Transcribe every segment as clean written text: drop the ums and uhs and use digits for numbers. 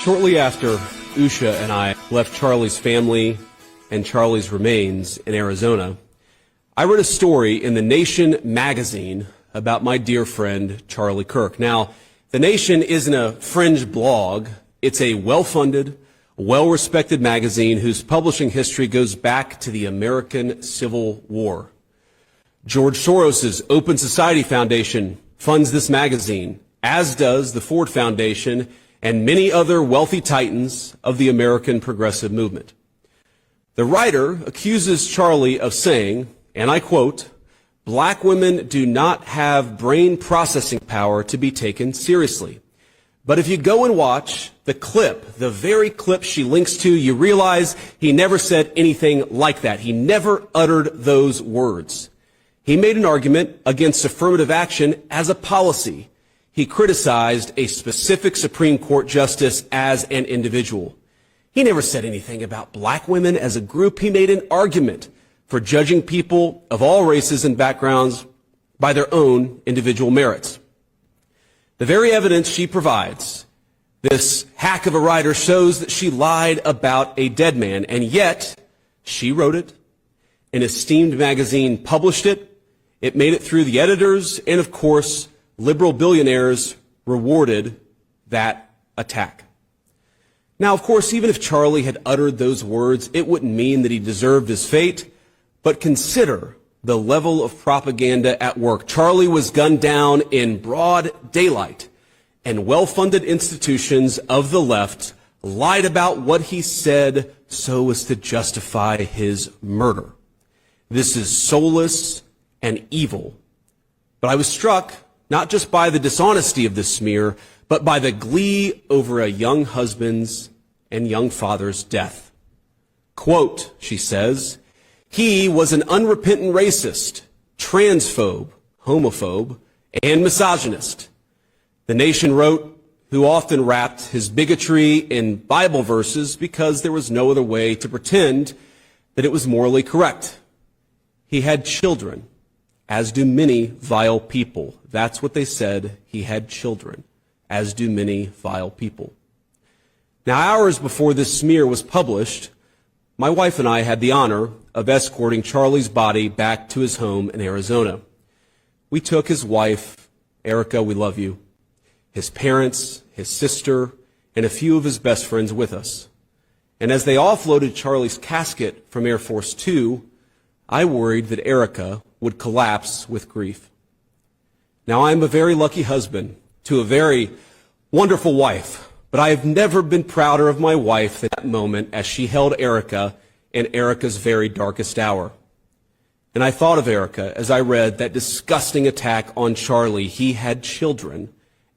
Shortly after Usha and I left Charlie's family and Charlie's remains in Arizona, I read a story in The Nation magazine about my dear friend Charlie KIRK. Now, The Nation isn't a fringe blog. It's a well-funded, well-respected magazine whose publishing history goes back to the American Civil War. George Soros's Open Society Foundation funds this magazine, as does the Ford Foundation and many other wealthy titans of the American progressive movement. The writer accuses Charlie of saying, and I quote, "Black women do not have brain processing power to be taken seriously. But if you go and watch the clip, the very clip she links to, you realize he never said anything like that. He never uttered those words. He made an argument against affirmative action as a policy. He criticized a specific Supreme Court justice as an individual. He never said anything about black women as a group. He made an argument for judging people of all races and backgrounds by their own individual merits." The very evidence she provides, this hack of a writer, shows that she lied about a dead man, and yet she wrote it. An esteemed magazine published it. It made it through the editors, and of course, liberal billionaires rewarded that attack. Now, of course, even if Charlie had uttered those words, it wouldn't mean that he deserved his fate. But consider the level of propaganda at work. Charlie was gunned down in broad daylight, and well-funded institutions of the left lied about what he said so as to justify his murder. This is soulless and evil. But I was struck not just by the dishonesty of this smear, but by the glee over a young husband's and young father's death. Quote, she says, "He was an unrepentant racist, transphobe, homophobe, and misogynist." The Nation wrote, who often wrapped his bigotry in Bible verses because there was no other way to pretend that it was morally correct. He had children, as do many vile people. That's what they said. He had children, as do many vile people. Now, hours before this smear was published, my wife and I had the honor of escorting Charlie's body back to his home in Arizona. We took his wife, Erica, we love you, his parents, his sister, and a few of his best friends with us. And as they offloaded Charlie's casket from Air Force Two, I worried that Erica would collapse with grief. Now, I am a very lucky husband to a very wonderful wife, but I have never been prouder of my wife than that moment as she held Erica in Erica's very darkest hour. And I thought of Erica as I read that disgusting attack on Charlie. He had children,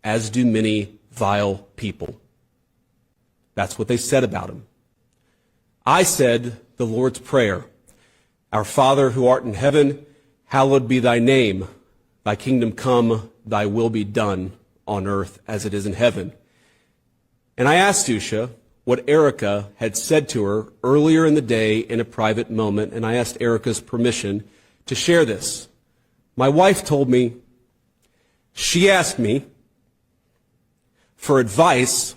as do many vile people. That's what they said about him. I said the Lord's Prayer. Our Father who art in heaven, hallowed be thy name. Thy kingdom come, thy will be done on earth as it is in heaven. And I asked Usha what Erica had said to her earlier in the day in a private moment, and I asked Erica's permission to share this. My wife told me, she asked me for advice.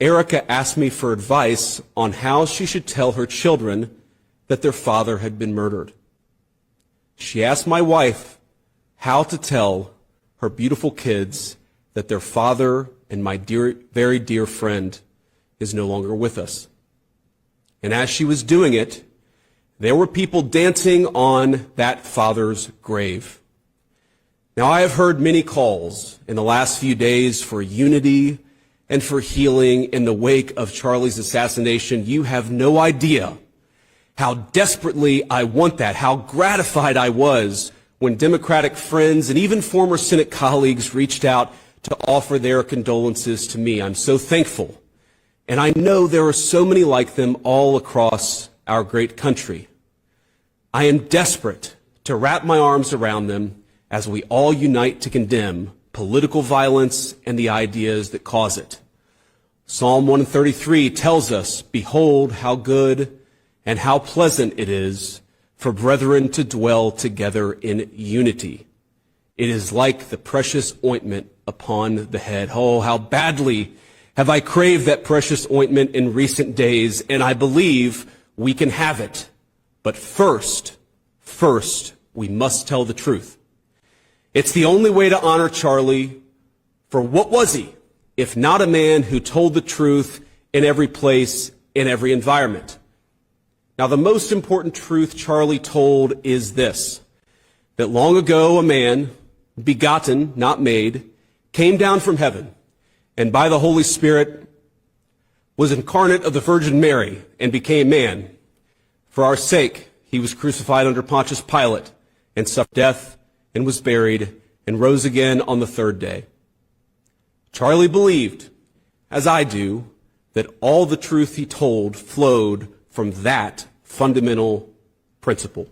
Erica asked me for advice on how she should tell her children that their father had been murdered. She asked my wife how to tell her beautiful kids that their father and my dear, very dear friend is no longer with us. And as she was doing it, there were people dancing on that father's grave. Now, I have heard many calls in the last few days for unity and for healing in the wake of Charlie's assassination. You have no idea how desperately I want that, how gratified I was when Democratic friends and even former Senate colleagues reached out to offer their condolences to me. I'm so thankful. And I know there are so many like them all across our great country. I am desperate to wrap my arms around them as we all unite to condemn political violence and the ideas that cause it. Psalm 133 tells us, "Behold how good and how pleasant it is for brethren to dwell together in unity. It is like the precious ointment upon the head." Oh, how badly have I craved that precious ointment in recent days, and I believe we can have it. But first, we must tell the truth. It's the only way to honor Charlie, for what was he, if not a man who told the truth in every place, in every environment? Now, the most important truth Charlie told is this, that long ago a man, begotten, not made, came down from heaven, and by the Holy Spirit was incarnate of the Virgin Mary and became man. For our sake, he was crucified under Pontius Pilate and suffered death and was buried and rose again on the third day. Charlie believed, as I do, that all the truth he told flowed from that fundamental principle.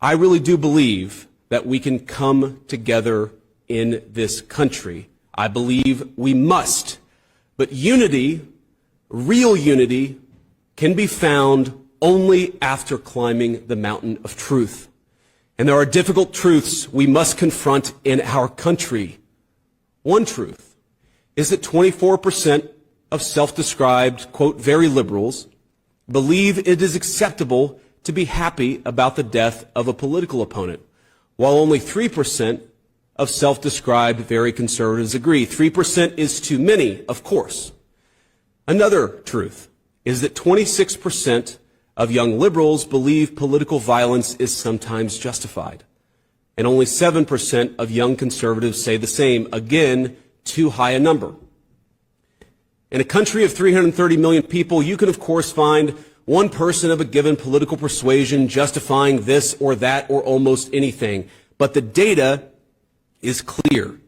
I really do believe that we can come together in this country. I believe we must. But unity, real unity, can be found only after climbing the mountain of truth. And there are difficult truths we must confront in our country. One truth is that 24% of self-described, quote, very liberals believe it is acceptable to be happy about the death of a political opponent, while only 3% of self-described very conservatives agree. 3% is too many, of course. Another truth is that 26% of young liberals believe political violence is sometimes justified, and only 7% of young conservatives say the same. Again, too high a number. In a country of 330 million people, you can of course find one person of a given political persuasion justifying this or that or almost anything. But the data is clear.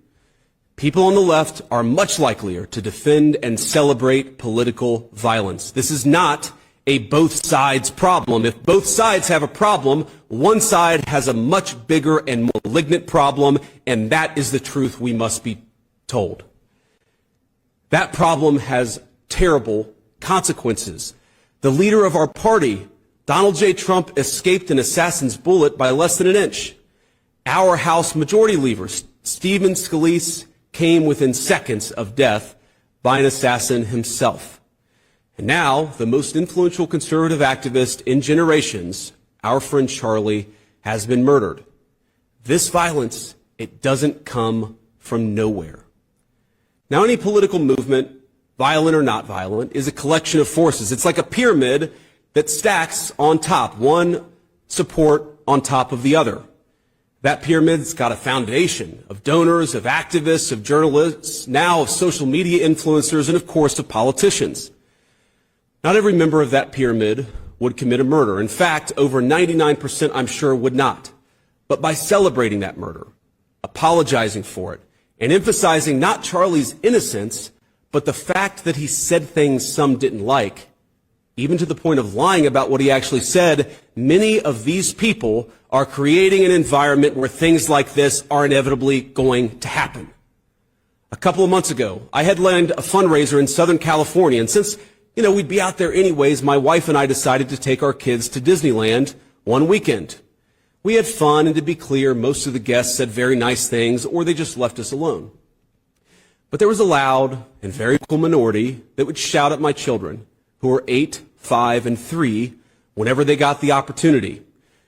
People on the left are much likelier to defend and celebrate political violence. This is not a both sides problem. If both sides have a problem, one side has a much bigger and malignant problem, and that is the truth we must be told. That problem has terrible consequences. The leader of our party, Donald J. Trump, escaped an assassin's bullet by less than an inch. Our House Majority Leader, Stephen Scalise, came within seconds of death by an assassin himself. And now, the most influential conservative activist in generations, our friend Charlie, has been murdered. This violence, it doesn't come from nowhere. Now, any political movement, violent or not violent, is a collection of forces. It's like a pyramid that stacks on top, one support on top of the other. That pyramid's got a foundation of donors, of activists, of journalists, now of social media influencers, and of course of politicians. Not every member of that pyramid would commit a murder. In fact, over 99%, I'm sure, would not. But by celebrating that murder, apologizing for it, and emphasizing not Charlie's innocence, but the fact that he said things some didn't like, even to the point of lying about what he actually said, many of these people are creating an environment where things like this are inevitably going to happen. A couple of months ago, I headlined a fundraiser in Southern California, and since we'd be out there anyways, my wife and I decided to take our kids to Disneyland one weekend. We had fun, and to be clear, most of the guests said very nice things, or they just left us alone. But there was a loud and very vocal minority that would shout at my children, who were 8, 5, and 3, whenever they got the opportunity.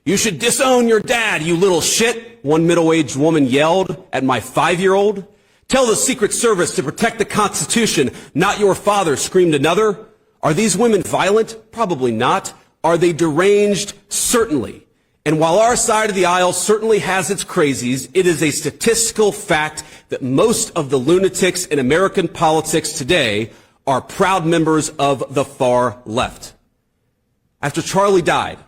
"You should disown your dad, you little shit," one middle-aged woman yelled at my 5-year-old. "Tell the Secret Service to protect the Constitution, not your father," screamed another. Are these women violent? Probably not. Are they deranged? Certainly. And while our side of the aisle certainly has its crazies, it is a statistical fact that most of the lunatics in American politics today are proud members of the far left. After Charlie died,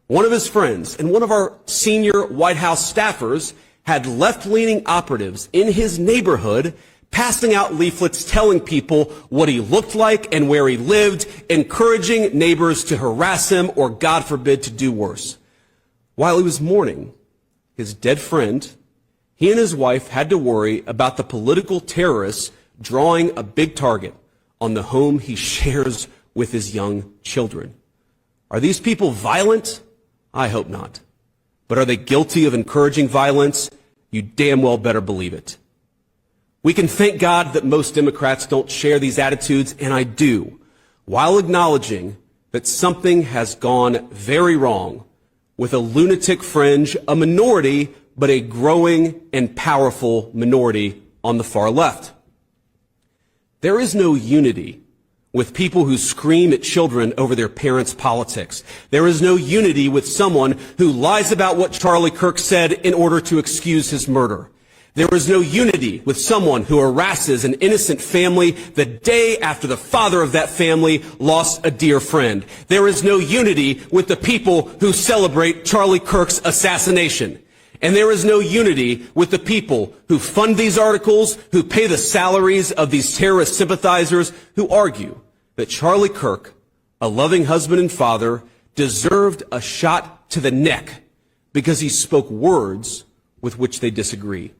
one of his friends and one of our senior White House staffers had left-leaning operatives in his neighborhood passing out leaflets telling people what he looked like and where he lived, encouraging neighbors to harass him or, God forbid, to do worse. While he was mourning his dead friend, he and his wife had to worry about the political terrorists drawing a big target on the home he shares with his young children. Are these people violent? I hope not. But are they guilty of encouraging violence? You damn well better believe it. We can thank God that most Democrats don't share these attitudes, and I do, while acknowledging that something has gone very wrong with a lunatic fringe, a minority, but a growing and powerful minority on the far left. There is no unity with people who scream at children over their parents' politics. There is no unity with someone who lies about what Charlie Kirk said in order to excuse his murder. There is no unity with someone who harasses an innocent family the day after the father of that family lost a dear friend. There is no unity with the people who celebrate Charlie Kirk's assassination. And there is no unity with the people who fund these articles, who pay the salaries of these terrorist sympathizers, who argue that Charlie Kirk, a loving husband and father, deserved a shot to the neck because he spoke words with which they disagree.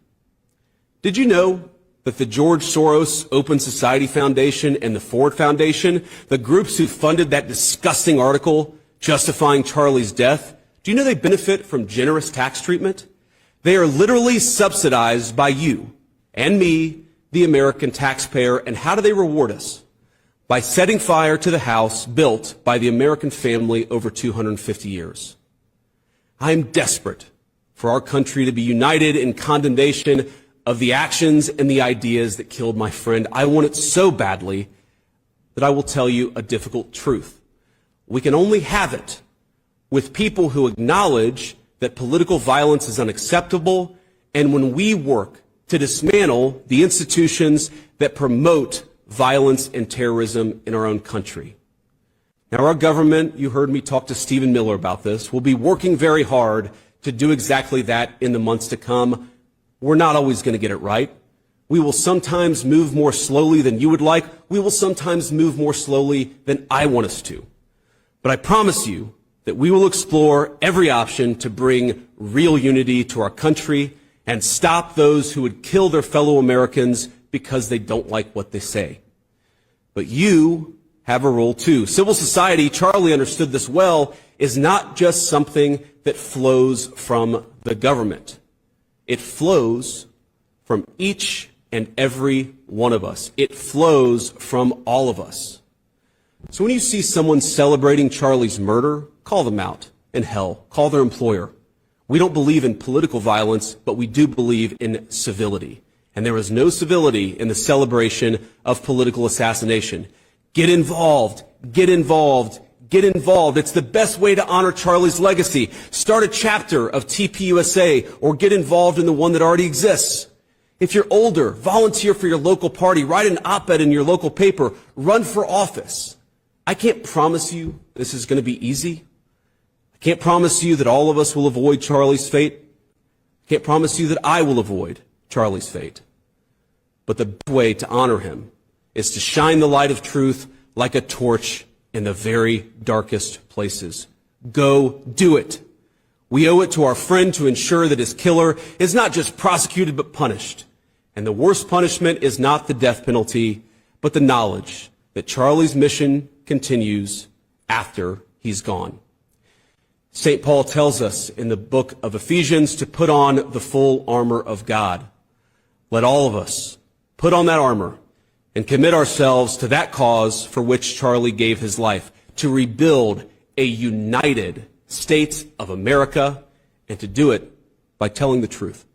Did you know that the George Soros Open Society Foundation and the Ford Foundation, the groups who funded that disgusting article justifying Charlie's death, do you know they benefit from generous tax treatment? They are literally subsidized by you and me, the American taxpayer. And how do they reward us? By setting fire to the house built by the American family over 250 years. I am desperate for our country to be united in condemnation of the actions and the ideas that killed my friend. I want it so badly that I will tell you a difficult truth. We can only have it with people who acknowledge that political violence is unacceptable, and when we work to dismantle the institutions that promote violence and terrorism in our own country. Now, our government, you heard me talk to Stephen Miller about this, will be working very hard to do exactly that in the months to come. We're not always going to get it right. We will sometimes move more slowly than you would like. We will sometimes move more slowly than I want us to. But I promise you that we will explore every option to bring real unity to our country and stop those who would kill their fellow Americans because they don't like what they say. But you have a role too. Civil society, Charlie understood this well, is not just something that flows from the government. It flows from each and every one of us. It flows from all of us. So when you see someone celebrating Charlie's murder, call them out. And hell, call their employer. We don't believe in political violence, but we do believe in civility. And there is no civility in the celebration of political assassination. Get involved. Get involved. Get involved. It's the best way to honor Charlie's legacy. Start a chapter of TPUSA or get involved in the one that already exists. If you're older, volunteer for your local party, write an op-ed in your local paper, run for office. I can't promise you this is going to be easy. I can't promise you that all of us will avoid Charlie's fate. I can't promise you that I will avoid Charlie's fate. But the best way to honor him is to shine the light of truth like a torch in the very darkest places. Go do it. We owe it to our friend to ensure that his killer is not just prosecuted but punished. And the worst punishment is not the death penalty, but the knowledge that Charlie's mission continues after he's gone. St. Paul tells us in the book of Ephesians to put on the full armor of God. Let all of us put on that armor and commit ourselves to that cause for which Charlie gave his life, to rebuild a united States of America, and to do it by telling the truth.